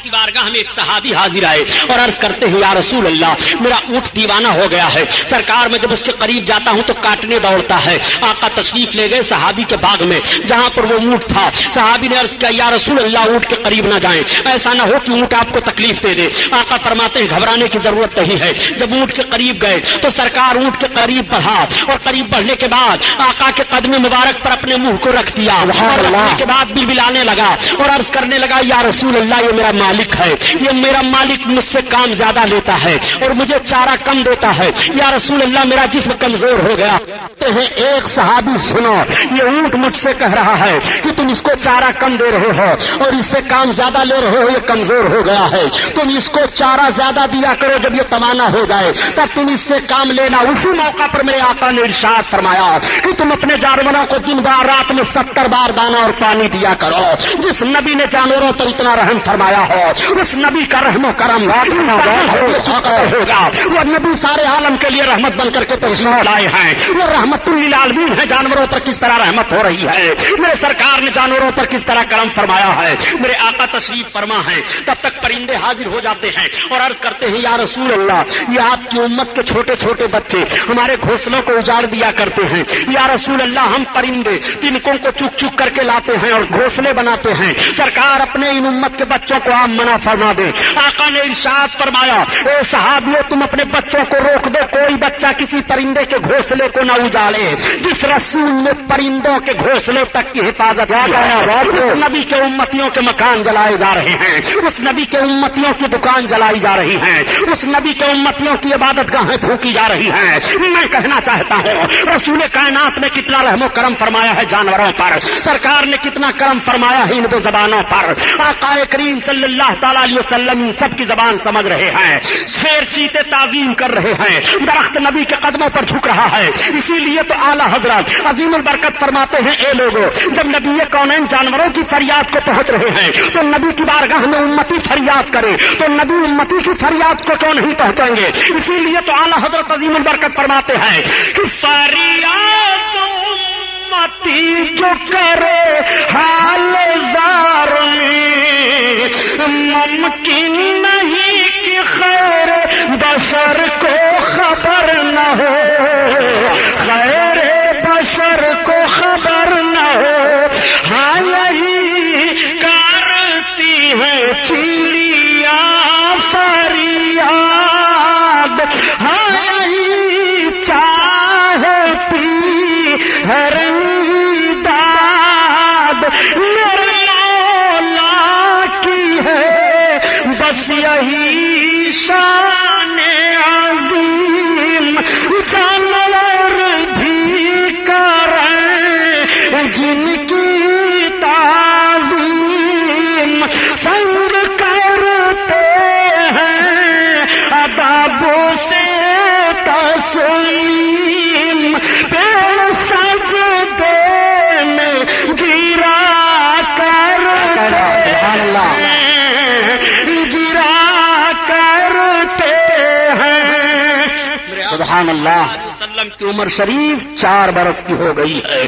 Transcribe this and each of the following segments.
کی بارگاہ میں ایک صحابی حاضر آئے اور عرض کرتے ہیں یا رسول اللہ میرا اونٹ دیوانہ ہو گیا ہے، سرکار میں جب اس کے قریب جاتا ہوں تو کاٹنے دوڑتا ہے۔ آقا تشریف لے گئے صحابی کے باغ میں جہاں پر وہ اونٹ تھا۔ صحابی نے عرض کیا یا رسول اللہ اونٹ کے قریب نہ جائیں، ایسا نہ ہو کہ اونٹ آپ کو تکلیف دے دے۔ آقا فرماتے ہیں گھبرانے کی ضرورت نہیں ہے۔ جب اونٹ کے قریب گئے تو سرکار اونٹ کے قریب بڑھا اور قریب بڑھنے کے بعد آقا کے قدم مبارک پر اپنے منہ کو رکھ دیا اور رکھنے کے بعد بلبلانے لگا اور عرض کرنے لگا یا رسول اللہ یہ میرا مالک ہے، یہ میرا مالک مجھ سے کام زیادہ لیتا ہے اور مجھے چارہ کم دیتا ہے، یا رسول اللہ میرا جسم کمزور ہو گیا۔ ایک صحابی سنو، یہ اونٹ مجھ سے کہہ رہا ہے کہ تم اس کو چارہ کم دے رہے ہو اور اس سے کام زیادہ لے رہے ہو، یہ کمزور ہو گیا ہے، تم اس کو چارہ زیادہ دیا کرو، جب یہ توانا ہو جائے تب تم اس سے کام لینا۔ اسی موقع پر میرے آقا نے ارشاد فرمایا کہ تم اپنے جانوروں کو دن بار رات میں 70 بار دانا اور پانی دیا کرو۔ جس نبی نے جانوروں پر اتنا رحم فرمایا ہو اس نبی کا رحم و کرم ہوگا۔ وہ نبی سارے عالم کے لیے رحمت بن کر کے تشریف لائے ہیں، وہ رحمت للعالمین ہے۔ جانوروں پر کس طرح رحمت ہو رہی ہے، میرے سرکار نے جانوروں پر کس طرح کرم فرمایا ہے۔ میرے آقا تشریف فرما ہے، تب تک پرندے حاضر ہو جاتے ہیں اور عرض کرتے ہیں یا رسول اللہ یہ آپ کی امت کے چھوٹے چھوٹے بچے ہمارے گھونسلوں کو اجاڑ دیا کرتے ہیں، یا رسول اللہ ہم پرندے تنکوں کو چک چک کر کے لاتے ہیں اور گھونسلے بناتے ہیں، سرکار اپنے ان امت کے بچوں کو آپ منع فرما دیں۔ آقا نے ارشاد فرمایا اے صحابیوں تم اپنے بچوں کو روک دو، کوئی بچہ کسی پرندے کے گھونسلے کو نہ اجاڑے۔ جس رسول نے پرندوں کے گھونسلے تک کی حفاظت کی ہے، اس نبی کے امتیوں کے مکان جلائے جا رہے ہیں، اس نبی کے امتیوں کی دکان جلائی جا رہی ہیں، اس نبی کے امتیوں کی عبادت گاہیں پھونکی جا رہی ہیں۔ میں کہنا چاہتا ہوں رسول کائنات نے کتنا رحم و کرم فرمایا ہے جانوروں پر، سرکار نے کتنا کرم فرمایا ہے ان دو زبانوں پر۔ آقا کریم صلی اللہ تعالی علیہ وسلم سب کی زبان سمجھ رہے ہیں، شیر چیتے تعظیم کر رہے ہیں، درخت نبی کے قدموں پر جھک رہا ہے۔ اسی لیے تو اعلیٰ حضرت عظیم البرکت فرماتے ہیں اے لوگوں جب نبی کونین جانوروں کی فریاد کو پہنچ رہے ہیں تو نبی کی بارگاہ میں امتی فریاد کرے تو نبی امتی کی فریاد کو کیوں نہیں پہنچیں گے؟ اسی لیے تو اعلیٰ حضرت عظیم البرکت فرماتے ہیں کہ فریاد امتی جو کرے حال زار میں ممکن نہیں کہ خیر بشر کو خبر نہ ہو، خیر بشر کو خبر نہ ہو۔ ہاں یہی کرتی ہے چڑیا فریاد، ہاں یہی چاہتی ہے داد میرے مولا کی ہے، بس یہی شان عظیم جانور بھی کریں جن کی تعظیم سنگ کرتے ہیں ادابوں سے تسلیم، پیڑ سجدے میں گرا کرتے ہیں۔ سبحان اللہ۔ وسلم کی عمر شریف 4 برس کی ہو گئی ہے۔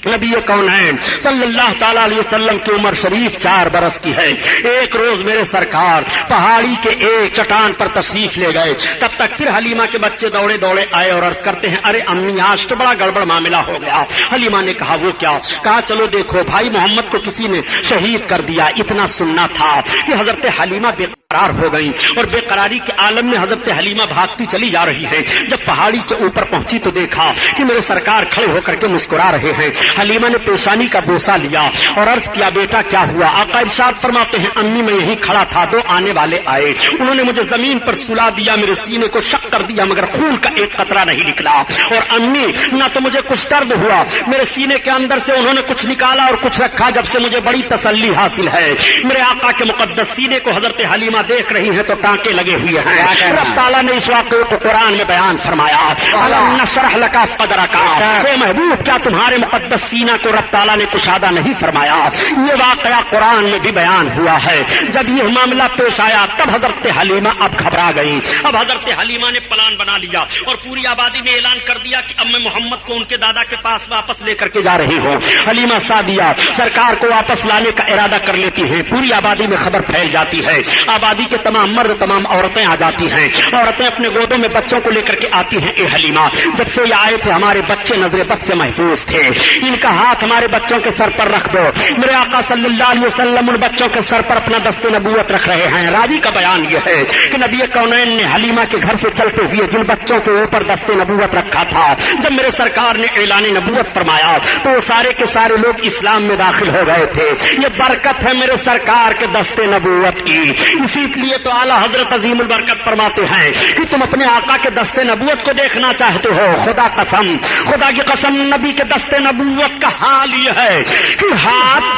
نبی کونین صلی اللہ تعالیٰ علیہ وسلم کی عمر شریف 4 برس کی ہے۔ ایک روز میرے سرکار پہاڑی کے ایک چٹان پر تشریف لے گئے، تب تک پھر حلیمہ کے بچے دوڑے دوڑے آئے اور عرض کرتے ہیں ارے امی آج تو بڑا گڑبڑ معاملہ ہو گیا۔ حلیمہ نے کہا وہ کیا؟ کہا چلو دیکھو بھائی محمد کو کسی نے شہید کر دیا۔ اتنا سننا تھا کہ حضرت حلیمہ بے قرار ہو گئی اور بے قراری کے عالم میں حضرت حلیمہ بھاگتی چلی جا رہی ہے۔ جب پہاڑی کے اوپر پہنچی تو دیکھا کہ میرے سرکار کھڑے ہو کر کے مسکرا رہے ہیں۔ حلیمہ نے پیشانی کا بوسہ لیا اور عرض کیا بیٹا کیا ہوا؟ آقا ارشاد فرماتے ہیں امی میں یہیں کھڑا تھا، 2 آنے والے آئے، انہوں نے مجھے زمین پر سلا دیا، میرے سینے کو شق کر دیا مگر خون کا ایک قطرہ نہیں نکلا، اور امی نہ تو مجھے کچھ درد ہوا، میرے سینے کے اندر سے انہوں نے کچھ نکالا اور کچھ رکھا جب سے مجھے بڑی تسلی حاصل ہے۔ میرے آقا کے مقدس سینے کو حضرت حلیمہ دیکھ رہی ہیں تو ٹانکے لگے ہوئے ہیں۔ رب تعالیٰ نے اس واقعے کو قرآن میں بیان فرمایا، الم نشرح لک صدرک، اے محبوب کیا تمہارے مقدس سینہ کو رب تعالیٰ نے کشادہ نہیں فرمایا؟ یہ واقعہ قرآن میں بھی بیان ہوا ہے۔ جب یہ معاملہ پیش آیا تب حضرت حلیمہ اب گھبرا گئی۔ اب حضرت حلیمہ نے प्लान बना लिया और पूरी आबादी में ऐलान कर दिया कि अब मैं मोहम्मद को उनके दादा के पास वापस लेकर के जा रही हूँ। हलीमा सादिया सरकार को वापस लाने का इरादा कर लेती है। पूरी आबादी में खबर फैल जाती है। आबादी के तमाम मर्द तमाम औरतें आ जाती हैं। औरतें अपने गोदों में बच्चों को लेकर के आती हैं। ए हलीमा, जब से ये आए थे हमारे बच्चे नजर बद से महफूज थे, इनका हाथ हमारे बच्चों के सर पर रख दो। मेरे आका सल्लल्लाहु अलैहि वसल्लम उन बच्चों के सर पर अपना दस्ते नबूवत रख रहे हैं। रावी का बयान यह है कि नबी कौनैन ने हलीमा के घर से चलते हुए जिन बच्चों के ऊपर दस्ते नबूवत रखा था, जब मेरे सरकार ने ऐलान नबूवत फरमाया तो वो सारे के सारे लोग इस्लाम में दाखिल हो गए थे। ये बरकत है मेरे सरकार के दस्ते नबूवत की। इसीलिए तो आला हजरत अजीमुल बरकत फरमाते हैं कि तुम अपने आका के दस्ते नबूवत को देखना चाहते हो, खुदा कसम, खुदा की कसम, नबी के दस्ते नबूवत का हाल यह है कि हाथ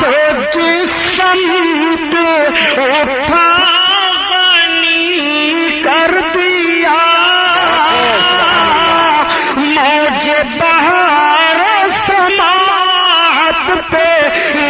जिस्म उठा कर दिया मुझे बहार समात पे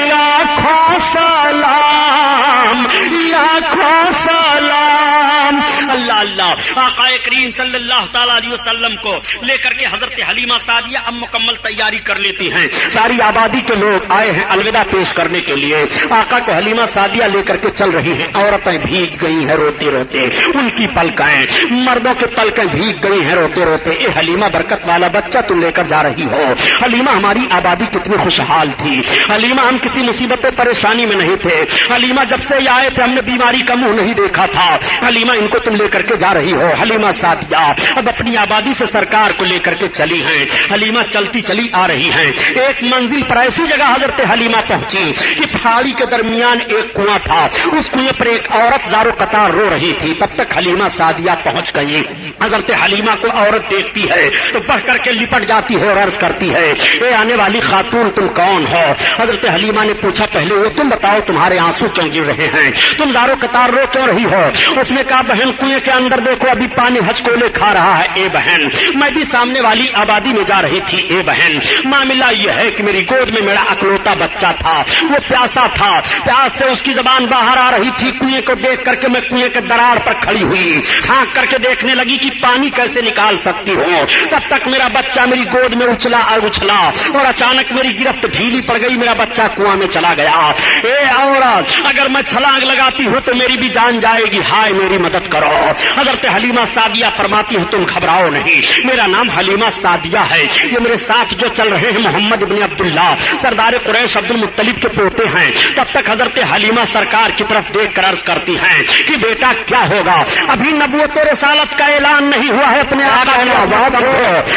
लाखों सलाम, लाखों सलाम। अल्लाह अल्लाह। आकाए करीम सल्लल्लाहु ताला अलैहि वसल्लम को लेकर के हजरत हलीमा सादिया अब मुकम्मल तैयारी कर लेती हैं। सारी आबादी के लोग आए हैं अलविदा पेश करने के लिए। आका को हलीमा सादिया लेकर के चल रही हैं। औरतें भीग गई हैं रोते रोते, उनकी पलकें, मर्दों के पलकें भीग गई हैं रोते रोते। ए हलीमा, बरकत वाला बच्चा तुम लेकर जा रही हो। हलीमा, हमारी आबादी कितनी खुशहाल थी। हलीमा, हम किसी मुसीबत परेशानी में नहीं थे। हलीमा, जब से आए थे हमने बीमारी का मुंह नहीं देखा था। हलीमा, इनको तुम लेकर के जा रही हो। हलीमा सादिया अब अपनी आबादी से सरकार को लेकर के चली हैं। हलीमा चलती चली आ रही हैं। एक मंजिल पर ऐसी जगह हजरत हलीमा पहुंची कि पहाड़ी के दरमियान एक कुआं था। उस कुएं पर एक औरत ज़ारो कतार रो रही थी। तब तक हलीमा सादिया पहुंच गई। हजरत हलीमा को औरत देखती है तो बढ़ करके लिपट जाती है और अर्ज करती है, ए आने वाली खातून, तुम कौन हो? हजरत हलीमा ने पूछा, पहले वो तुम बताओ तुम्हारे आंसू क्यों गिर रहे हैं, तुम ज़ारो कतार रो क्यों रही हो? उसने कहा, बहन, कुएं के अंदर देखो अभी पानी हचकोले खा रहा है। ए बहन, मैं भी सामने वाली आबादी में जा रही थी। ए बहन, मामला यह है कि मेरी गोद में मेरा अकलौता बच्चा था, वो प्यासा था, प्यास से उसकी जबान बाहर आ रही थी। कुएं को देख करके मैं कुएं के दरार पर खड़ी हुई, झांक करके देखने लगी कि पानी कैसे निकाल सकती हूँ। तब तक मेरा बच्चा मेरी गोद में उछला और अचानक मेरी गिरफ्त ढीली पड़ गई, मेरा बच्चा कुआं में चला गया। ए औरत, अगर मैं छलांग लगाती हूँ तो मेरी भी जान जाएगी, हाय मेरी मदद करो। हजरत हलीमा सादिया फरमाती है, तुम घबराओ नहीं, मेरा नाम हलीमा सादिया है। ये मेरे साथ जो चल रहे हैं मोहम्मद इब्न अब्दुल्ला, सरदार कुरैश अब्दुल मुत्तलिब के पोते हैं। तब तक हजरत हलीमा सरकार की तरफ देख कर अर्ज करती हैं कि बेटा क्या होगा, अभी नबूवत और रिसालत का ऐलान नहीं हुआ है, अपने आका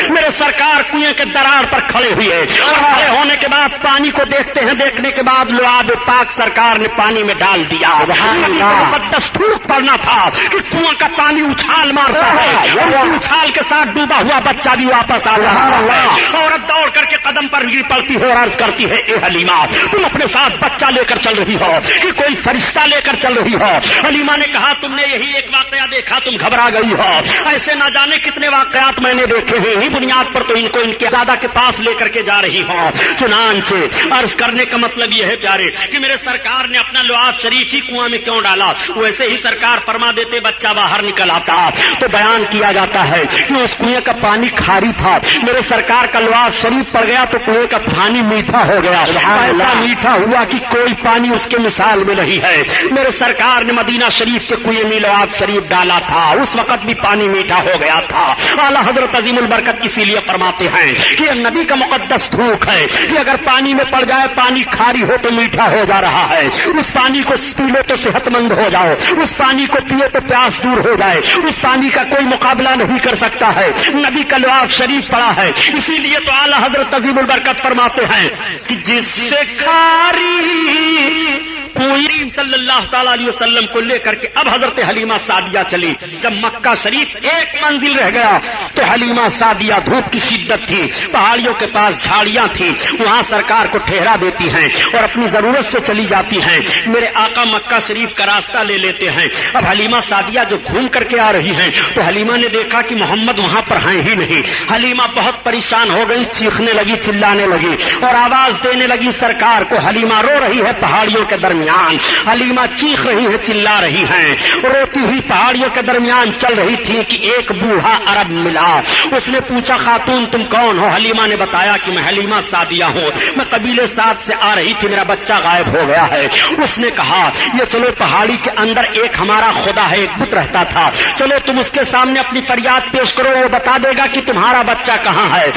मेरे सरकार कुएं के दरार पर खड़े हुए। खड़े होने के बाद पानी को देखते हैं, देखने के बाद लुआब पाक सरकार ने पानी में डाल दिया। मुकद्दस फूक पड़ना था कि कुआं का पानी उछाल मारता है, उछाल के साथ डूबा हुआ बच्चा भी वापस आ रहा है। औरत दौड़ करके कदम पर गिर पड़ती है और अर्ज करती है, ए हलीमा, तुम अपने साथ बच्चा लेकर चल रही हो कि कोई फरिश्ता लेकर चल रही हो? हलीमा ने कहा, तुमने यही एक वाकया देखा, तुम घबरा गई हो। ऐसे ना जाने कितने वाकयात मैंने देखे हैं, इन्हीं बुनियाद पर तो इनको इनके दादा के पास लेकर के जा रही हो। चुनांचे अर्ज करने का मतलब यह है प्यारे कि मेरे सरकार ने अपना लुआब शरीफ ही कुआं में क्यों डाला? वैसे ही सरकार फरमा देते बच्चा बाहर निकल आता। तो बयान किया जाता है कि उस कुएं का पानी खारी था, मेरे सरकार का लुआब शरीफ पड़ गया तो कुएं का पानी मीठा हो गया। ऐसा मीठा हुआ कि कोई पानी उसके मिसाल में नहीं है। मेरे सरकार ने मदीना शरीफ के कुएं में लुआब शरीफ डाला था, उस वक्त भी पानी मीठा हो गया था। आला हजरत अजीमुल बरकत इसीलिए फरमाते हैं कि यह नबी का मुकद्दस थूक है कि अगर पानी में पड़ जाए, पानी खारी हो तो मीठा हो जा रहा है, उस पानी को पी लो तो सेहतमंद हो जाओ, उस पानी को पियो तो प्यास दूर हो जाए, उस पानी का कोई मुकाबला नहीं कर सकता है। नबी का लुआब शरीफ पड़ा है, इसीलिए तो आला हजरत अजीमुल बरकत फरमाते हैं कि जिससे खारी करीम सल्लल्लाहु ताला अलैहि वसल्लम को लेकर के अब हजरत हलीमा सादिया चली। जब मक्का शरीफ एक मंजिल रह गया तो हलीमा सादिया, धूप की शिद्दत थी, पहाड़ियों के पास झाड़ियां थी, वहां सरकार को ठहरा देती हैं और अपनी जरूरत से चली जाती हैं। मेरे आका मक्का शरीफ का रास्ता ले लेते हैं। अब हलीमा सादिया जो घूम करके आ रही हैं तो हलीमा ने देखा कि मोहम्मद वहां पर हैं ही नहीं। हलीमा बहुत परेशान हो गई, चीखने लगी, चिल्लाने लगी और आवाज देने लगी सरकार को। हलीमा रो रही है पहाड़ियों के दरमियान, हलीमा चीख रही है, चिल्ला रही हैं, रोती हुई पहाड़ियों के दरमियान चल रही थी कि एक बूढ़ा अरब मिला। उसने पूछा, खातून तुम कौन हो? हलीमा ने बताया कि मैं हलीमा सादिया हूँ, मैं कबीले साद से आ रही थी, मेरा बच्चा गायब हो गया है। उसने कहा, ये चलो पहाड़ी के अंदर एक हमारा खुदा है, एक बुत रहता था, चलो तुम उसके सामने अपनी फरियाद पेश करो, वो बता देगा कि तुम्हारा बच्चा कहाँ है।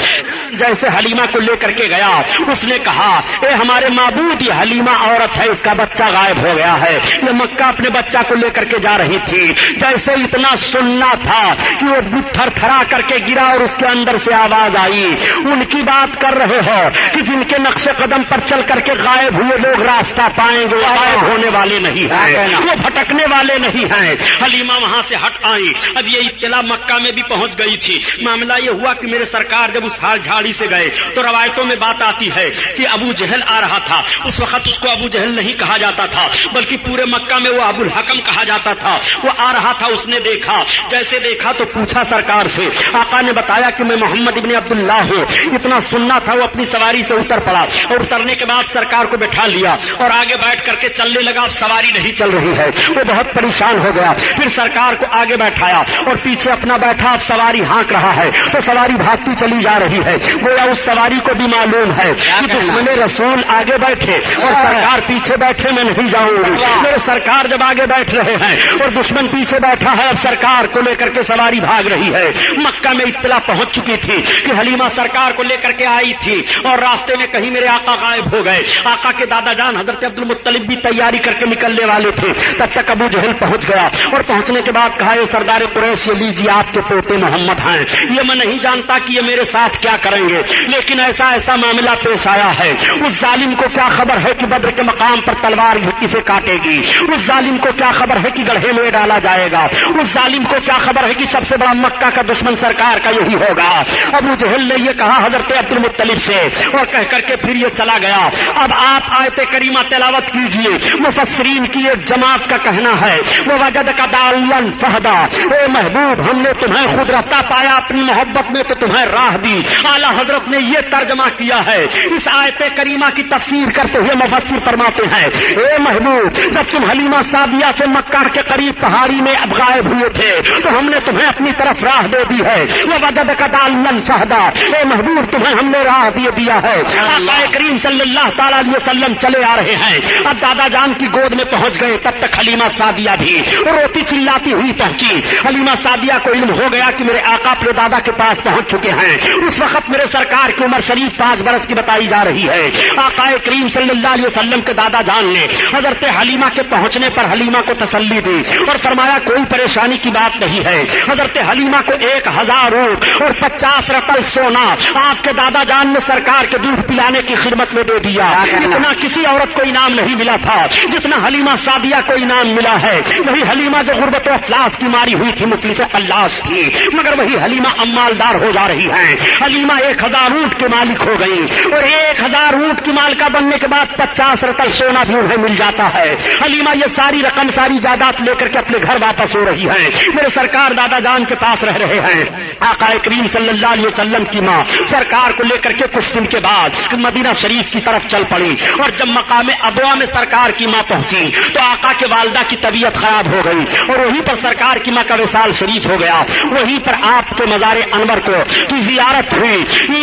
जैसे हलीमा को लेकर के गया, उसने कहा, ए हमारे माबूद, ये हलीमा औरत है, इसका बच्चा गायब हो गया है। ये मक्का अपने बच्चा को लेकर के जा रही थी। जैसे इतना सुनना था कि वो बुत थरथरा करके गिरा और उसके अंदर से आवाज आई, उनकी बात कर रहे हो कि जिनके नक्शे कदम पर चल करके गायब हुए लोग रास्ता पाएंगे, वो गायब होने वाले नहीं हैं, वो भटकने वाले नहीं हैं। हलीमा वहां से हट आई। अब ये इत्तला मक्का में भी पहुंच गई थी। मामला ये हुआ कि मेरे सरकार जब उस हाल झाड़ी से गए तो रवायतों में बात आती है कि अबू जहल आ रहा था। उस वक्त उसको अबू जहल नहीं कहा जाता था, बल्कि पूरे मक्का में वो अबुल हकम कहा जाता था। वो आ रहा था, उसने देखा, जैसे देखा तो पूछा सरकार से। आका ने बताया कि मैं मोहम्मद इब्ने अब्दुल्ला हूँ। इतना सुनना था, वो अपनी सवारी से उतर पड़ा और उतरने के बाद सरकार को बैठा लिया और आगे बैठ करके चलने लगा। अब सवारी नहीं चल रही है, वो बहुत परेशान हो गया। फिर सरकार को आगे बैठाया और पीछे अपना बैठा। अब सवारी हाँक रहा है तो सवारी भागती चली जा रही है। गोया उस सवारी को भी मालूम है कि दुश्मने रसूल आगे बैठे और सरकार पीछे बैठे, मैं नहीं जाऊंगी। मेरे सरकार जब आगे बैठ रहे हैं और दुश्मन पीछे बैठा है, अब सरकार को लेकर के सवारी भाग रही है। मक्का में इत्तला पहुंच चुकी थी कि हलीमा सरकार को लेकर के आई थी और रास्ते में कहीं मेरे आका गायब हो गए। आका के दादा जान हजरत अब्दुल मुत्तलिब भी तैयारी करके निकलने वाले थे। तब तक अबू जहल पहुंच गया और पहुंचने के बाद कहा, ये सरदार कुरैश, ये लीजिए आपके पोते मोहम्मद हैं। ये मैं नहीं जानता कि ये मेरे साथ क्या करेंगे, लेकिन ऐसा ऐसा मामला पेश आया है। उस जालिम को क्या खबर है कि बद्र के मकाम पर तलवार इसे काटेगी? उस जालिम को क्या खबर है कि गड्ढे में डाला जाएगा? उस जालिम को क्या खबर है कि सबसे बड़ा मक्का का दुश्मन सरकार का यही होगा? अबू जहल ने ये कहा हजरत अब्दुल मुत्तलिब से और कह करके फिर ये चला गया। अब आप आयत करीमा तिलावत कीजिए। मुफस्सिरीन की एक जमात का कहना है, वो वजद का दालन फहदा, ए महबूब हमने तुम्हें खुद रफ्ता पाया, अपनी मोहब्बत में तो तुम्हें राह दी। आला हजरत ने ये तर्जमा किया है। इस आयत करीमा की तफसीर करते हुए मुफस्सिर फरमाते हैं, ए महबूब जब तुम हलीमा सादिया से मक्का के करीब पहाड़ी में अब गायब हुए थे तो हमने तुम्हें अपनी तरफ राह दे दी है। वो वजद का दालन फहदा, ए महबूब तुम्हें हमने राह दे दिया है। आका करीम सल्लल्लाहु तआला अलैहि वसल्लम चले आ रहे हैं। अब दादा जान की गोद में पहुंच गए। तब तक हलीमा सादिया भी रोती चिल्लाती हुई पहुंची। हलीमा सादिया को इल्म हो गया कि मेरे आका अपने दादा के पास पहुंच चुके हैं। उस वक्त मेरे सरकार की उम्र शरीफ 5 बरस की बताई जा रही है। आका करीम सल्लल्लाहु अलैहि वसल्लम के दादा जान ने हजरत हलीमा के पहुंचने पर हलीमा को तसल्ली दी और फरमाया कोई परेशानी की बात नहीं है। हजरत हलीमा को 1000 ऊंट और 50 रतल सोना आपके दादा जान ने सरकार के दूध पिलाने की खिदमत में दे दिया। इतना किसी औरत को इनाम नहीं मिला था जितना हलीमा सादिया को इनाम मिला है। वही हलीमा जो गुर्बत और अफलास की मारी हुई थी, मुफलिस कल्लास थी, मगर वही हलीमा अम्मालदार हो जा रही है। हलीमा 1000 ऊंट के मालिक हो गई और 1000 ऊंट की मालिका बनने के बाद 50 रतल सोना भी उन्हें मिल जाता है। हलीमा ये सारी रकम, सारी जायदाद लेकर के अपने घर वापस हो रही है। मेरे सरकार दादा जान के पास रह रहे हैं। आका करीम सल्लल्लाहु अलैहि वसल्लम की माँ सरकार को लेकर के कुछ दिन के बाद मदीना शरीफ की तरफ चल पड़ी और जब मकाम अबवा में सरकार की माँ पहुंची तो आका के वालदा की तबीयत खराब हो गई और वहीं पर सरकार की माँ का विसाल शरीफ हो गया। वहीं पर आपके मज़ार अनवर को की जियारत हुई,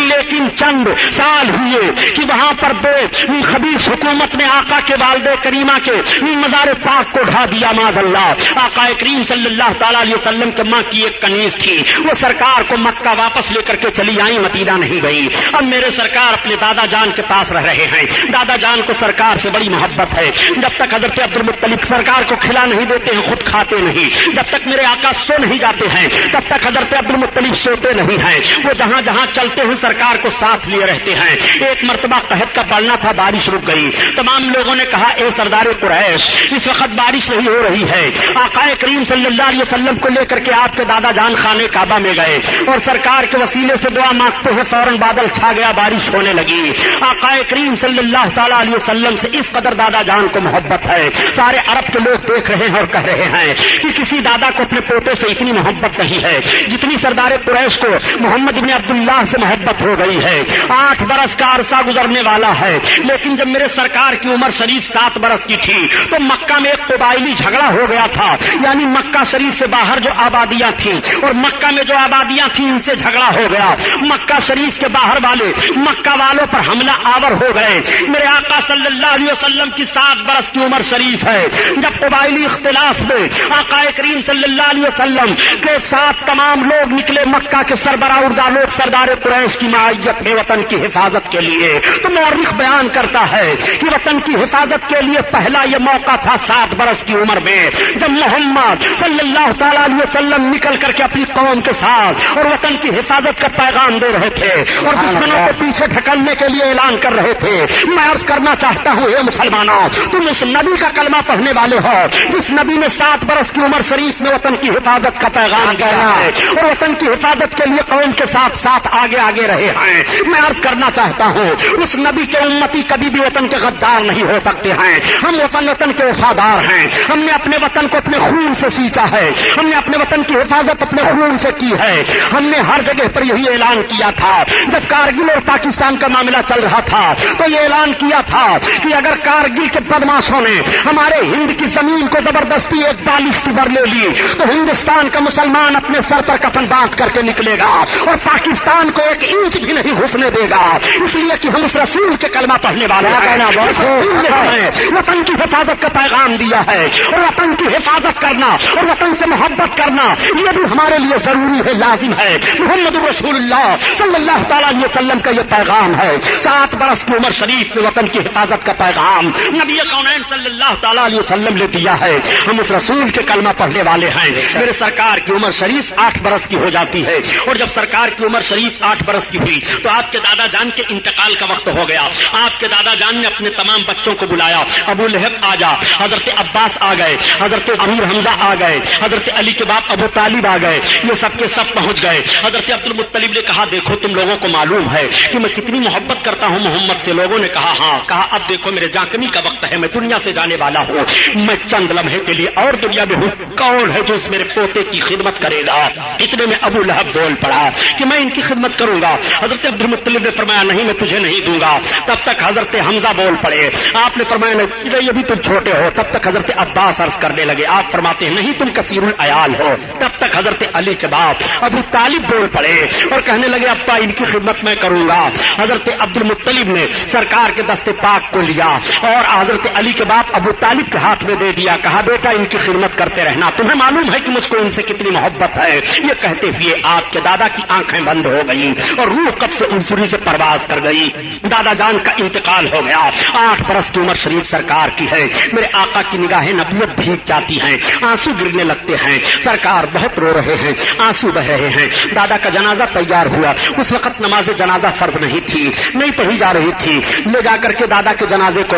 लेकिन चंद साल हुए कि वहां पर दो खबीस हुकूमत ने आका के वालदे करीमा के मज़ार पाक को ढा दिया। माज़अल्लाह आका करीम सल्लल्लाहु तआला अलैहि वसल्लम के माँ की एक कनीज थी, वो सरकार को मक्का वापस लेकर के चली आई, मदीना नहीं गई। अब मेरे सरकार अपने दादा जान के पास रह रहे हैं। दादा जान को सरकार से बड़ी मोहब्बत है। जब तक हजरत अब्दुल मुत्तलिब सरकार को खिला नहीं देते हैं, खुद खाते नहीं। जब तक मेरे आका सो नहीं जाते हैं तब तक हजरत अब्दुल मुत्तलिब सोते नहीं हैं। वो जहां जहां चलते हैं सरकार को साथ लिए रहते हैं। एक मर्तबा कहत का पड़ना था, बारिश रुक गई। तमाम लोगों ने कहा, ए सरदार कुरैश इस वक्त बारिश नहीं हो रही है। आका करीम सल्लल्लाहु अलैहि वसल्लम को लेकर के आपके दादा जान खाने काबा में गए اور سرکار کے وسیلے سے دعا مانگتے ہیں، فوراً بادل چھا گیا، بارش ہونے لگی۔ آقا کریم صلی اللہ تعالیٰ علیہ وسلم سے اس قدر دادا جان کو محبت ہے، سارے عرب کے لوگ دیکھ رہے ہیں اور کہہ رہے ہیں کہ کسی دادا کو اپنے پوتے سے اتنی محبت نہیں ہے جتنی سردار قریش کو محمد ابن عبداللہ سے محبت ہو گئی ہے۔ 8 برس کا عرصہ گزرنے والا ہے، لیکن جب میرے سرکار کی عمر شریف 7 برس کی تھی تو مکہ میں ایک قبائلی جھگڑا ہو گیا تھا، یعنی مکہ شریف سے باہر جو آبادیاں تھیں اور مکہ میں جو آبادیاں تھیں ان سے جھگڑا ہو گیا۔ مکہ شریف کے باہر والے مکہ والوں پر حملہ آور ہو گئے۔ میرے آقا صلی اللہ علیہ وسلم کی 7 برس کی عمر شریف ہے، جب قبائلی اختلاف میں آقا کریم صلی اللہ علیہ وسلم کے ساتھ تمام لوگ نکلے، مکہ کے سربراہ اردہ لوگ سردار قریش کی معیت میں وطن کی حفاظت کے لیے، تو مورخ بیان کرتا ہے کہ وطن کی حفاظت کے لیے پہلا یہ موقع تھا 7 برس کی عمر میں، جب محمد صلی اللہ تعالیٰ علیہ وسلم نکل کر کے اپنی قوم کے ساتھ اور وطن کی حفاظت کا پیغام دے رہے تھے اور دشمنوں کو پیچھے ڈھکلنے کے لیے اعلان کر رہے تھے۔ میں عرض کرنا چاہتا ہوں، اے مسلمانوں، تم اس نبی کا کلمہ پڑھنے والے ہو جس نبی نے 7 برس کی عمر شریف میں وطن کی حفاظت کا پیغام دیا ہے اور وطن کی حفاظت کے لیے قوم کے ساتھ ساتھ آگے آگے رہے ہیں۔ میں عرض کرنا چاہتا ہوں، اس نبی کے امتی کبھی بھی وطن کے غدار نہیں ہو سکتے ہیں۔ ہم وطن کے وفادار ہیں، ہم نے اپنے وطن کو اپنے خون سے سینچا ہے، ہم نے اپنے وطن کی حفاظت اپنے خون سے کی ہے۔ ہم نے ہر جگہ پر یہی اعلان کیا تھا، جب کارگل اور پاکستان کا معاملہ چل رہا تھا تو یہ اعلان کیا تھا کہ اگر کارگل کے بدماشوں نے ہمارے ہند کی زمین کو زبردستی ایک بالشتی بر لے لی تو ہندوستان کا مسلمان اپنے سر پر کفن باندھ کر کے نکلے گا اور پاکستان کو 1 انچ بھی نہیں گھسنے دے گا، اس لیے کہ ہم اس رسول کے کلمہ پڑھنے والے ہیں۔ وطن کی حفاظت کا پیغام دیا ہے اور وطن کی حفاظت کرنا اور وطن سے محبت کرنا یہ بھی ہمارے لیے ضروری ہے، لازم ہے۔ محمد رسول اللہ صلی اللہ تعالیٰ علیہ وسلم کا یہ پیغام ہے، 7 برس کی عمر شریف میں وطن کی حفاظت کا پیغام نبی کونین صلی اللہ تعالیٰ علیہ وسلم نے دیا ہے۔ ہم اس رسول کے کلمہ پڑھنے والے ہیں۔ میرے سرکار کی عمر شریف 8 برس کی ہو جاتی ہے اور جب سرکار کی عمر شریف 8 برس کی ہوئی تو آپ کے دادا جان کے انتقال کا وقت ہو گیا۔ آپ کے دادا جان نے اپنے تمام بچوں کو بلایا، ابو لہب آ جا، حضرت عباس آ گئے، حضرت امیر حمزہ آ گئے، حضرت علی کے باپ ابو طالب آ گئے، یہ سب کے سب پہنچ گئے۔ حضرت عبد المطلب نے کہا دیکھو تم لوگوں کو معلوم ہے کہ میں کتنی محبت کرتا ہوں محمد سے۔ لوگوں نے کہا ہاں۔ کہا اب دیکھو میرے جانکنی کا وقت ہے، میں دنیا سے جانے والا ہوں، میں چند لمحے کے لیے اور دنیا میں ہوں، کون ہے جو اس میرے پوتے کی خدمت کرے گا؟ اتنے میں ابو لہب بول پڑا کہ میں ان کی خدمت کروں گا۔ حضرت عبد المطلب نے فرمایا نہیں میں تجھے نہیں دوں گا۔ تب تک حضرت حمزہ بول پڑے، آپ نے فرمایا نہیں ابھی تم چھوٹے ہو۔ تب تک حضرت عباس عرض کرنے لگے، آپ فرماتے ہیں نہیں تم کثیر العیال ہو۔ تب تک حضرت علی کے باپ ابو طالب بول پڑے اور کہنے لگے ابا ان کی خدمت میں کروں گا۔ حضرت عبد المطلب نے سرکار کے دست پاک کو لیا اور حضرت علی کے باپ ابو طالب کے ہاتھ میں دے دیا، کہا بیٹا ان کی خدمت کرتے رہنا، تمہیں معلوم ہے کہ مجھ کو ان سے کتنی محبت ہے۔ یہ کہتے ہوئے آپ کے دادا کی آنکھیں بند ہو گئی اور روح قبض سے انصری سے پرواز کر گئی۔ دادا جان کا انتقال ہو گیا۔ 8 برس کی عمر شریف سرکار کی ہے۔ میرے آقا کی نگاہیں نبوت بھیگ جاتی ہیں، آنسو گرنے لگتے ہیں، سرکار بہت رو رہے ہیں، آنسو بہ رہے ہیں۔ دادا کا جنازہ تیار ہوا، اس وقت نماز جنازہ فرض نہیں تھی، نہیں پڑھی جا رہی تھی، لے جا کر کے دادا کے جنازے کو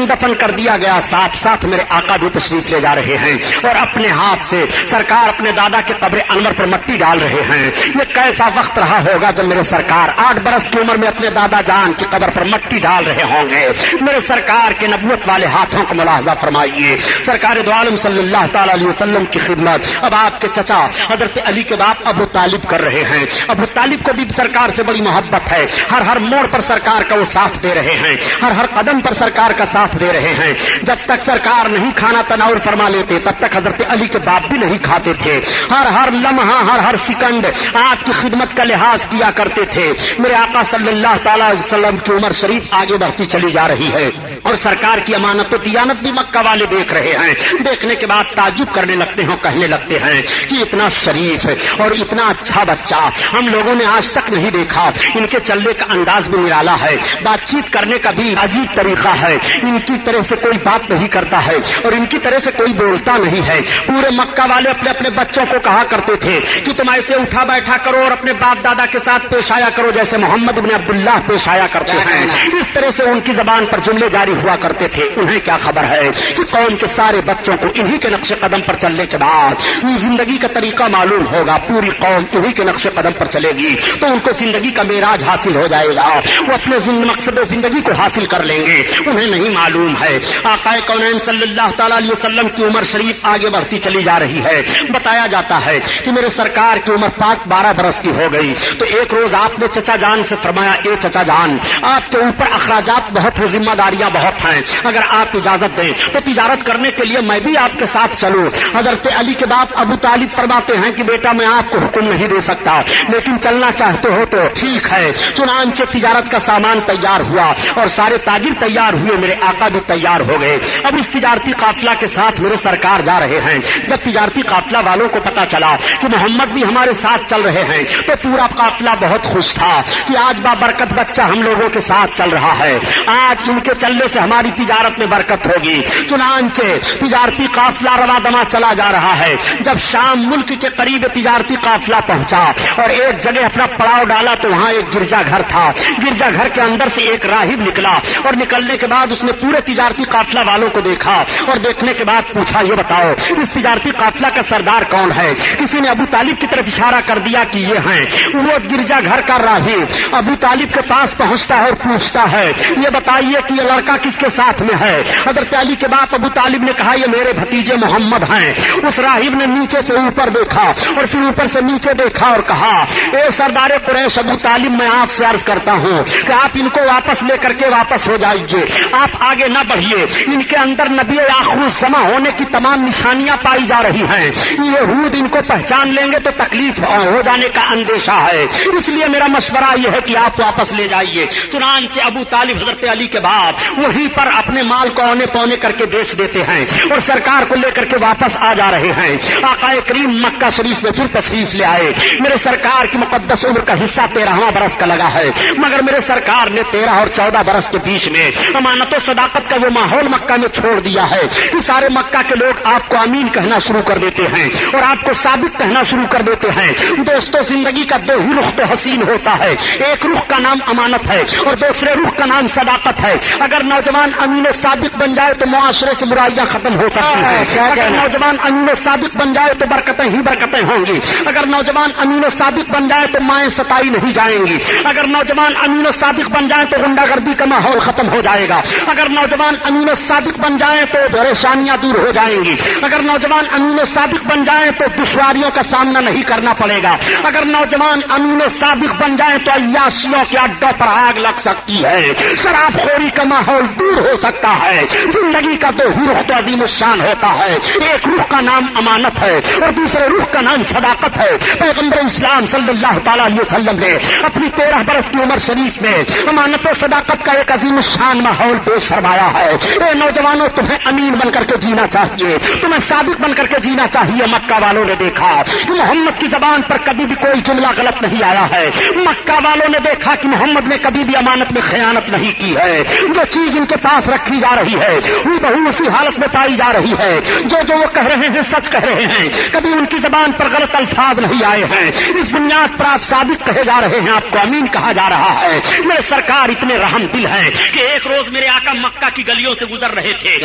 دفن کر دیا گیا۔ ساتھ ساتھ میرے آقا بھی تشریف لے جا رہے ہیں اور اپنے ہاتھ سے سرکار اپنے دادا کے قبر انور پر مٹی ڈال رہے ہیں۔ یہ کیسا وقت رہا ہوگا جب میرے سرکار 8 برس کی عمر میں اپنے دادا جان کی قبر پر مٹی ڈال رہے ہوں گے۔ میرے سرکار کے نبوت والے ہاتھوں کو ملاحظہ فرمائیے۔ سرکار دو عالم صلی اللہ تعالی علیہ وسلم کی خدمت اب آپ کے چچا حضرت علی کے باپ ابو طالب کر رہے ہیں۔ ابو طالب کو بھی سرکار سے بڑی محبت ہے، ہر موڑ پر سرکار کا وہ ساتھ دے رہے ہیں، ہر قدم پر سرکار کا ساتھ دے رہے ہیں۔ جب تک سرکار نہیں کھانا تناول فرما لیتے تب تک حضرت علی کے باپ بھی نہیں کھاتے تھے، ہر لمحہ ہر سیکنڈ آپ کی خدمت کا لحاظ کیا کرتے تھے۔ میرے آقا صلی اللہ تعالی علیہ وسلم کی عمر شریف آگے بڑھتی چلی جا رہی ہے اور سرکار کی امانت و دیانت بھی مکہ والے دیکھ رہے ہیں۔ دیکھنے کے بعد تعجب کرنے لگتے ہیں، کہنے لگتے ہیں کہ اتنا شریف اور اتنا اچھا بچہ ہم لوگوں نے آج تک نہیں دیکھا۔ ان کے چلنے کا انداز بھی نرالا ہے، بات چیت کرنے کا بھی عجیب طریقہ ہے، ان کی طرح سے کوئی بات نہیں کرتا ہے اور ان کی طرح سے کوئی بولتا نہیں ہے۔ پورے مکہ والے اپنے اپنے بچوں کو کہا کرتے تھے کہ تم ایسے اٹھا بیٹھا کرو اور اپنے باپ دادا کے ساتھ پیش آیا کرو جیسے محمد ابن عبداللہ پیش آیا کرتے ہیں۔ اس طرح سے ان کی زبان پر جملے جاری जारी हुआ करते थे, उन्हें क्या खबर है कि कौम के सारे बच्चों को इन्हीं के नक्शे कदम पर चलने के बाद जिंदगी का तरीका मालूम होगा, पूरी कौम इन्हीं के नक्शे कदम पर चलेगी तो उनको जिंदगी का मेराज हासिल हो जाएगा, वो अपने मकसद जिंदगी को हासिल कर लेंगे। उन्हें नहीं मालूम है आक़ाए कौनैन सल्लल्लाहु तआला अलैहि वसल्लम की उम्र शरीफ आगे बढ़ती चली जा रही है। बताया जाता है कि मेरे सरकार की उम्र 12 बरस की हो गई तो एक रोज आपने चचा जान से फरमाया, ए चचा जान, आपके ऊपर अखराजात बहुत है, जिम्मेदारियां बहुत हैं, अगर आप इजाजत दें तो तिजारत करने के लिए मैं भी आपके साथ चलूं। हजरत अली के बाप अबू तालिब फरमाते हैं कि बेटा मैं आपको हुक्म नहीं दे सकता, लेकिन चलना चाहते हो तो ठीक है। चुनांचे तिजारत का सामान तैयार हुआ और सारे ताजिर तैयार हुए, मेरे आका भी तैयार हो गए। अब इस तिजारती काफिला के साथ मेरे सरकार जा रहे हैं। जब तिजारती काफिला वालों को पता चला कि मोहम्मद भी हमारे साथ चल रहे हैं तो पूरा काफिला बहुत खुश था कि आज बाबरकत बच्चा हम लोगों के साथ चल रहा है, आज इनके चलने से हमारी तिजारत में बरकत होगी। चुनांचे तिजारती काफिला रवादमा चला जा रहा है। जब शाम मुल्क के करीब तिजारती काफिला पहुंचा और एक जगह अपना पड़ाव डाला तो वहां एक गिरजा घर था। गिरजा घर के अंदर से एक राहिब निकला और निकलने के बाद उसने पूरे तिजारती काफिला वालों को देखा और देखने के बाद पूछा, ये बताओ इस तिजारती काफिला का सरदार कौन है? किसी ने अबू तालिब की तरफ इशारा कर दिया कि ये हैं। वो गिरजा घर का राहिब अबू तालिब के पास पहुंचता है और पूछता है, ये बताइए कि ये लड़का किसके साथ में है? हजरत अली के बाप अबू तालिब ने कहा, ये मेरे भतीजे मोहम्मद हैं। उस राहिब ने नीचे से ऊपर देखा और फिर ऊपर से नीचे देखा और कहा, ए सरदार कुरैश अबू तालिब, मैं आपसे अर्ज करता हूं कि आप इनको वापस लेकर के वापस हो जाइए, आप आगे न बढ़िए। इनके अंदर नबी आखिरुज़्ज़मा होने की तमाम निशानियां पाई जा रही हैं। यहूद इनको पहचान लेंगे तो तकलीफ हो जाने का अंदेशा है, इसलिए मेरा मशवरा यह है कि आप वापस ले जाइए। चुनांचे अबू तालिब हजरत अली के बाद वहीं पर अपने माल को औने पौने करके बेच देते हैं और सरकार को लेकर के वापस आ जा रहे हैं। आकाए करीम मक्का शरीफ में फिर तशरीफ ले आए। मेरे सरकार की मुकद्दस उम्र का हिस्सा 13वां बरस का लगा है, मगर मेरे सरकार ने 13 और 14 बरस के बीच में अमानत और सदाकत का वो माहौल मक्का में छोड़ दिया है कि सारे मक्का के लोग आपको अमीन कहना शुरू कर देते हैं और आपको साबित कहना शुरू कर देते हैं। दोस्तों, जिंदगी का दो ही रुख तो हसीन होता है, एक रुख का नाम अमानत है और दूसरे रुख का नाम सदाकत है। अगर नौजवान अमीन और सादिक बन जाए तो मुआशरे से बुराइयां खत्म हो सकती हैं। अगर नौजवान अमीन और सादिक बन जाए तो बरकतें ही बरकतें होंगी। अगर नौजवान अमीन और सादिक बन जाए तो माएं सताई नहीं जाएंगी। अगर नौजवान अमीन और सादिक बन जाए तो गुंडागर्दी का माहौल खत्म हो जाएगा। अगर नौजवान अमीन और सादिक बन जाए तो परेशानियां दूर हो जाएंगी। अगर नौजवान अमीन और सादिक बन जाए तो दुश्वारियों का सामना नहीं करना पड़ेगा। अगर नौजवान अमीन और सादिक बन जाए तो अय्याशियों के अड्डों पर आग लग सकती है, शराबखोरी का माहौल दूर हो सकता है। जिंदगी का दो ही रुख तो अजीम शान होता है, एक रुख का नाम अमानत है और दूसरे रुख का नाम सदाकत है। पैगंबर इस्लाम सल्लल्लाहु तआला अलैहि वसल्लम ने अपनी 13 बरस की उम्र शरीफ में अमानत और सदाकत का एक अजीम शान माहौल पेश फरमाया है। ए नौजवानों, तुम्हें अमीन बनकर के जीना चाहिए, तुम्हें सादिक बनकर के जीना चाहिए। मक्का वालों ने देखा कि मोहम्मद की जबान पर कभी भी कोई जुमला गलत नहीं आया है। मक्का वालों ने देखा कि मोहम्मद ने कभी भी अमानत में खयानत नहीं की है। जो चीज इनके पास रखी जा रही है वो बहु उसी हालत में पाई जा रही है। जो वो कह रहे हैं सच कह रहे हैं, कभी उनकी जबान पर गलत अल्फाज नहीं आए हैं। इस बुनियाद पर आप सादिक कहे जा रहे हैं, आपको अमीन कहा जा रहा है। मेरे सरकार इतने रहम दिल हैं कि एक रोज मेरे आका मक्का की गलियों से गुजर रहे थे,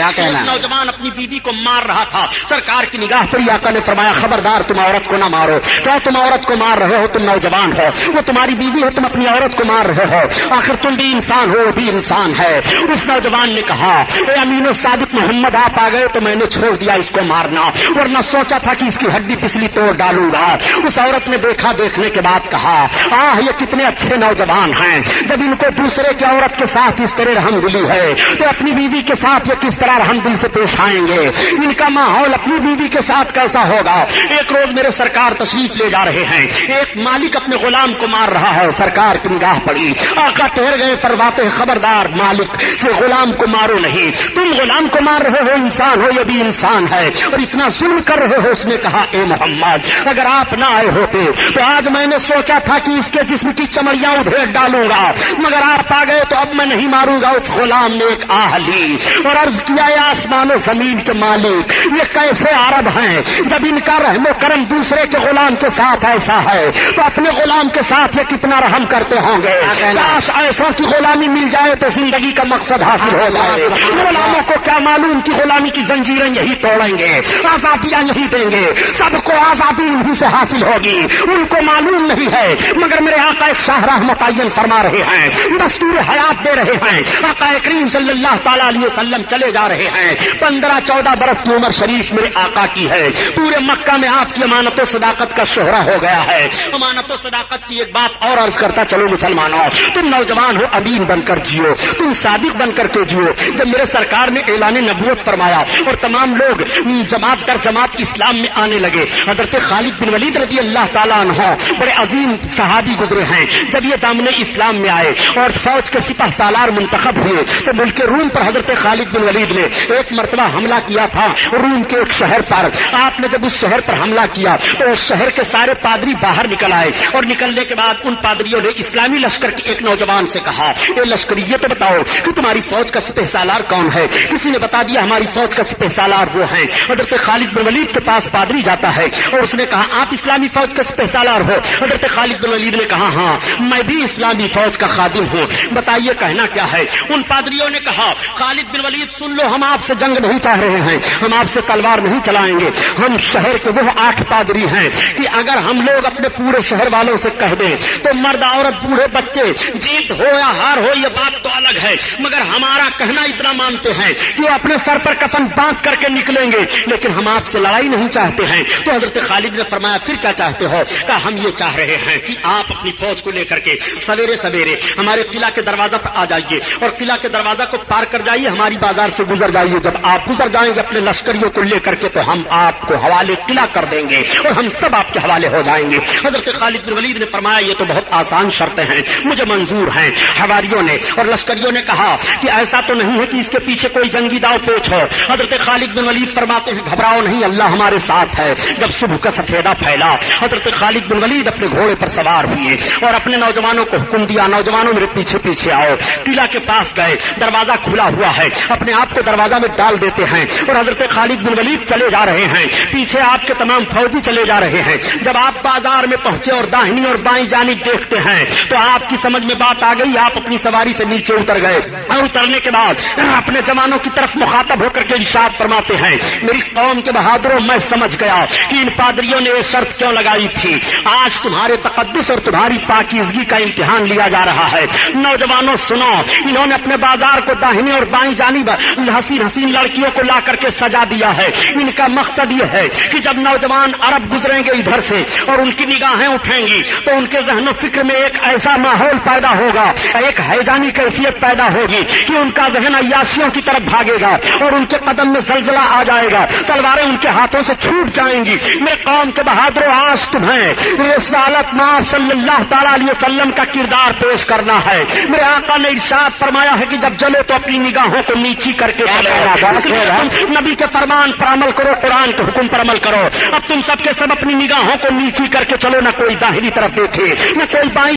नौजवान अपनी बीवी को मार रहा था। सरकार की निगाह पड़ी, आका ने फरमाया, खबरदार तुम औरत को ना मारो। क्या तुम औरत को मार रहे हो? तुम नौजवान हो, वो तुम्हारी बीवी है, तुम अपनी औरत को मार रहे हो। आखिर तुम भी इंसान हो, वो भी इंसान है। उस नौजवान ने कहा, ए अमीन और सादिक मोहम्मद, आप आ गए तो मैंने छोड़ दिया इसको मारना, वरना सोचा था कि इसकी हड्डी पिछली तोड़ डालूंगा। उस औरत ने देखा, देखने के बाद कहा, आह ये कितने अच्छे नौजवान हैं, जब इनको दूसरे की औरत के साथ इस तरह रहमदिली है तो अपनी बीवी के साथ ये किस तरह रहमदिल से पेश आएंगे। इनका माहौल अपनी बीवी के साथ कैसा होगा। एक रोज मेरे सरकार तशरीफ ले जा रहे हैं, एक मालिक अपने गुलाम को मार रहा है। सरकार की निगाह पड़ी, आका ठहर गए, फरमाते, खबरदार मालिक से गुलाम को मारो नहीं, तुम गुलाम को मार रहे हो, इंसान हो, ये भी इंसान है और इतना जुल्म कर रहे हो। उसने कहा, ए मोहम्मद, अगर आप ना आए होते तो आज मैंने सोचा था कि इसके जिस्म की चमड़ियां उधेड़ डालूंगा, मगर आप आ गए तो अब मैं नहीं मारूंगा। उस गुलाम ने एक आह ली और अर्ज किया, आसमान और जमीन के मालिक, ये कैसे अरब हैं, जब इनका रहमो करम दूसरे के गुलाम के साथ ऐसा है तो अपने गुलाम के साथ ये कितना रहम करते होंगे। काश ऐसों की गुलामी मिल जाए तो जिंदगी का मकसद मकसद हासिल हो जाए। गुलामों को क्या मालूम कि गुलामी की जंजीरें यही तोड़ेंगे, आजादियां यही देंगे, सबको आजादी इन्हीं से हासिल होगी। उनको मालूम नहीं है, मगर मेरे आका एक शाहराह मुतय्यन फरमा रहे हैं, दस्तूर हयात दे रहे हैं। आका करीम सल्लल्लाहु ताला अलैहि वसल्लम चले जा रहे हैं। 15-14 बरस की उम्र शरीफ मेरे आका की है। पूरे मक्का में आपकी अमानत और सदाकत का शोहरा हो गया है। अमानत और सदाकत की एक बात और अर्ज करता चलो मुसलमानों, तुम नौजवान हो, अमीन बनकर जियो, तुम सादिक बनकर के जियो। जब मेरे सरकार ने ऐलान नबूवत फरमाया और तमाम लोग जमात दर जमात इस्लाम में आने लगे, हजरत खालिद बिन वलीद रज़ी अल्लाह ताला अन्हु बड़े अजीम सहाबी गुजरे हैं। जब ये दामने इस्लाम में आए और फौज के सिपह सालार मुंतखब हुए तो मुल्क रूम पर हजरत खालिद बिन वलीद ने एक मरतबा हमला किया था रूम के एक शहर पर। आपने जब उस शहर पर हमला किया तो उस शहर के सारे पादरी बाहर निकल आए और निकलने के बाद उन पादरियों ने इस्लामी लश्कर के एक नौजवान से कहा, ए लश्करी ये तो बताओ कि तुम्हारी फौज का सिपह सालार कौन है? किसी ने बता दिया हमारी फौज का सिपह सालार वो है। हजरत खालिद बिन वलीद के पास पादरी जाता है और उसने कहा, आप इस्लामी फौज का सिपह सालार हो? हजरत खालिद बिन वलीद ने कहा, हाँ मैं भी इस्लामी फौज का खादिम हूँ, बताइए कहना क्या है? उन पादरियों ने कहा, खालिद बिन वलीद सुन लो, हम आपसे जंग नहीं चाह रहे हैं, हम आपसे तलवार नहीं चलाएंगे। हम शहर के वो 8 पादरी हैं कि अगर हम लोग अपने पूरे शहर वालों से कह दें तो मर्द औरत बूढ़े बच्चे जीत हो या हार हो ये बात तो अलग है, मगर हमारा कहना इतना मानते हैं कि वो अपने सर पर कफन बांध करके निकलेंगे, लेकिन हम आपसे लड़ाई नहीं चाहते हैं। तो हजरत खालिद ने फरमाया, फिर क्या चाहते हो? कहा, हम ये चाह रहे हैं कि आप अपनी फौज को लेकर के सवेरे सवेरे हमारे किला के दरवाजा पर आ जाइए और किला के दरवाजा को पार कर जाइए, हमारी बाजार से गुजर जाइए। जब आप गुजर जाएंगे अपने लश्करियों को लेकर के तो हम आपको हवाले किला कर देंगे और हम सब आपके हवाले हो जाएंगे। हजरत खालिद बिन वलीद ने फरमाया, ये तो बहुत आसान शर्तें हैं, मुझे मंजूर हैं। हवारियों ने और लश्करियों ने कहा कि ऐसा तो नहीं है कि इसके पीछे कोई जंगी दाव पेच हो। हजरत खालिद बिन वलीद फरमाते हैं, घबराओ नहीं, अल्लाह हमारे साथ है। जब सुबह का सफेदा फैला, हजरत खालिद बिन वलीद अपने घोड़े पर सवार हुए और अपने नौजवानों को हुक्म दिया, नौजवानों मेरे पीछे पीछे आओ। किला के पास गए, दरवाजा खुला हुआ है, अपने आप को दरवाजा में डाल देते हैं और हजरत खालिद बिन वलीद चले जा रहे हैं, पीछे आपके तमाम फौजी चले जा रहे हैं। जब आप बाजार में पहुंचे और दाहिनी और बाईं जानिब देखते हैं तो आपकी समझ में बात आ गई, आप अपनी सवारी से नीचे उतर गए और उतरने के बाद अपने जवानों की तरफ मुखातब होकर के इरशाद फरमाते हैं, मेरी कौम के बहादुरों, मैं समझ गया कि इन पादरियों ने ये शर्त क्यों लगाई थी। आज तुम्हारे तकद्दुस और तुम्हारी पाकीज़गी का इम्तिहान लिया जा रहा है। नौजवानों सुनो, इन्होंने अपने बाजार को दाहिनी और बाईं जानिब हसीन हसीन लड़कियों को ला करके सजा दिया है। इनका मकसद ये है कि जब नौजवान अरब गुजरेंगे इधर से और उनकी निगाहें उठेंगी तो उनके ज़हन फिक्र में एक ऐसा माहौल पैदा होगा, एक हैजानी कैफियत पैदा होगी कि उनका ज़हन अय्याशियों की तरफ भागेगा और उनके कदम में जलजला आ जाएगा, तलवारें उनके हाथों से छूट जाएंगी। मेरे कौम के बहादुरों, आज तुम्हें रिसालत माफ सल्लल्लाहु ताला अलैहि वसल्लम का किरदार पेश करना है। मेरे आका ने इरशाद फरमाया है कि जब चलो तो अपनी निगाहों को नीची करके नबी के फरमान पर अमल करो, कुरान के हुक्म पर अमल करो। अब तुम सबके सब अपनी निगाहों को नीची करके चलो, ना कोई दाहिनी तरफ देखे, न कोई बाईं